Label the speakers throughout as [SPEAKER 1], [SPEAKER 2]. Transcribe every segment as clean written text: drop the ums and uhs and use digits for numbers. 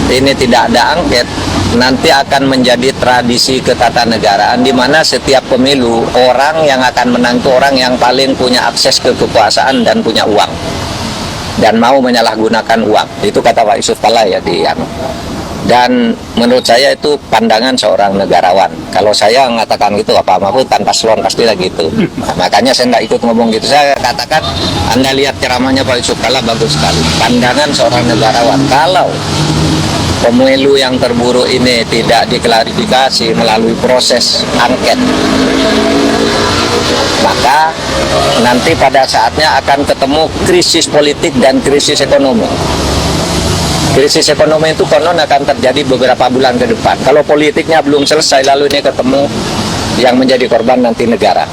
[SPEAKER 1] ini tidak ada angket, nanti akan menjadi tradisi ketatanegaraan di mana setiap pemilu orang yang akan menang itu orang yang paling punya akses ke kekuasaan dan punya uang dan mau menyalahgunakan uang. Itu kata Pak Yusuf Kalla ya dan menurut saya itu pandangan seorang negarawan. Kalau saya mengatakan gitu, apa Mahfud tanpa paslon pastilah gitu. Nah, makanya saya tidak ikut ngomong gitu. Saya katakan, Anda lihat ceramahnya Pak Yusuf Kalla bagus sekali. Pandangan seorang negarawan. Kalau pemilu yang terburuk ini tidak diklarifikasi melalui proses angket, maka nanti pada saatnya akan ketemu krisis politik dan krisis ekonomi. Krisis ekonomi itu konon akan terjadi beberapa bulan ke depan. Kalau politiknya belum selesai, lalu ini ketemu yang menjadi korban nanti negara.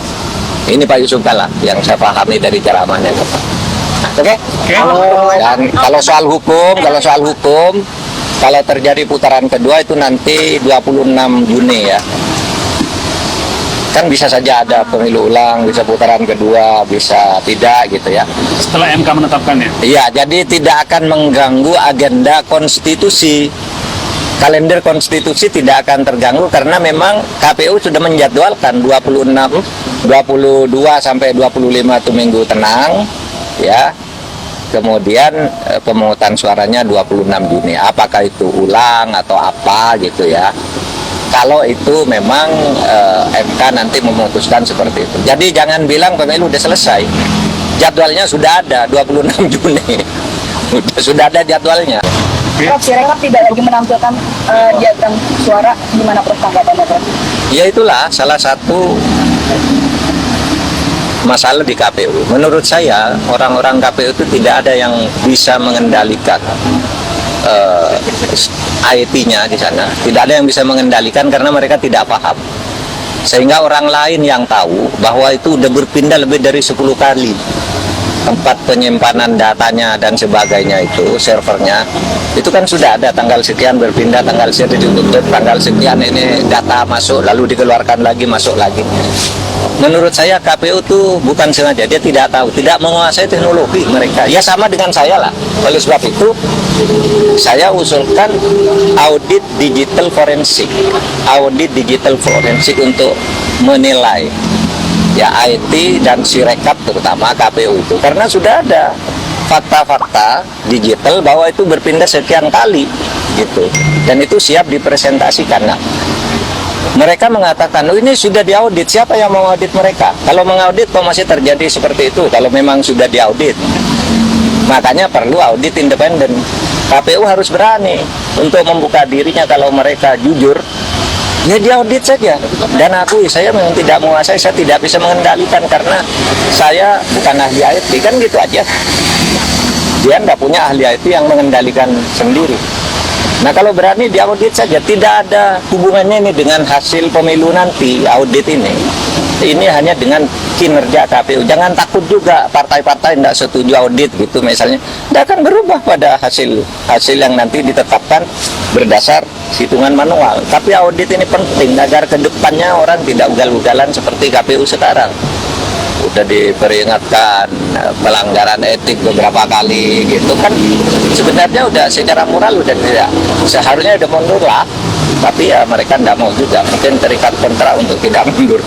[SPEAKER 1] Ini Pak Yusuf Kalla yang saya pahami dari ceramahnya. Oke? Dan kalau soal hukum, kalau terjadi putaran kedua itu nanti 26 Juni ya. Kan bisa saja ada pemilu ulang, bisa putaran kedua, bisa tidak gitu ya.
[SPEAKER 2] Setelah MK menetapkannya?
[SPEAKER 1] Iya, jadi tidak akan mengganggu agenda konstitusi. Kalender konstitusi tidak akan terganggu karena memang KPU sudah menjadwalkan 22 sampai 25 itu minggu tenang ya. Kemudian pemungutan suaranya 26 Juni. Apakah itu ulang atau apa gitu ya. Kalau itu memang MK nanti memutuskan seperti itu. Jadi jangan bilang pemilu udah selesai. Jadwalnya sudah ada 26 Juni. Sudah ada jadwalnya.
[SPEAKER 3] Prof, Sirekap tidak lagi menampilkan diagram suara, gimana Prof tanggapannya Prof?
[SPEAKER 1] Ya itulah salah satu masalah di KPU. Menurut saya orang-orang KPU itu tidak ada yang bisa mengendalikan IT-nya di sana. Tidak ada yang bisa mengendalikan karena mereka tidak paham. Sehingga orang lain yang tahu bahwa itu udah berpindah lebih dari 10 kali. Tempat penyimpanan datanya dan sebagainya itu, servernya, itu kan sudah ada tanggal sekian berpindah, tanggal sekian ditutup, tanggal sekian ini data masuk, lalu dikeluarkan lagi, masuk lagi. Menurut saya KPU itu bukan sengaja, dia tidak tahu, tidak menguasai teknologi mereka. Ya sama dengan saya lah. Oleh sebab itu, saya usulkan audit digital forensik. Audit digital forensik untuk menilai ya IT dan Sirekap terutama KPU itu. Karena sudah ada fakta-fakta digital bahwa itu berpindah sekian kali gitu. Dan itu siap dipresentasikan. Nah, mereka mengatakan, oh ini sudah diaudit, siapa yang mau audit mereka? Kalau mengaudit kok masih terjadi seperti itu, kalau memang sudah diaudit. Makanya perlu audit independen. KPU harus berani untuk membuka dirinya kalau mereka jujur, ya diaudit saja. Dan akui, saya memang tidak menguasai, saya tidak bisa mengendalikan karena saya bukan ahli IT, kan gitu aja. Dia tidak punya ahli IT yang mengendalikan sendiri. Nah kalau berani diaudit saja, tidak ada hubungannya ini dengan hasil pemilu nanti, audit ini. Ini hanya dengan kinerja KPU. Jangan takut juga partai-partai tidak setuju audit gitu misalnya. Tidak akan berubah pada hasil yang nanti ditetapkan berdasar hitungan manual. Tapi audit ini penting agar kedepannya orang tidak ugal-ugalan seperti KPU sekarang. Udah diperingatkan pelanggaran etik beberapa kali gitu kan, sebenarnya udah secara moral udah tidak seharusnya udah mundur lah, tapi ya mereka tidak mau juga, mungkin terikat kontrak untuk tidak mundur.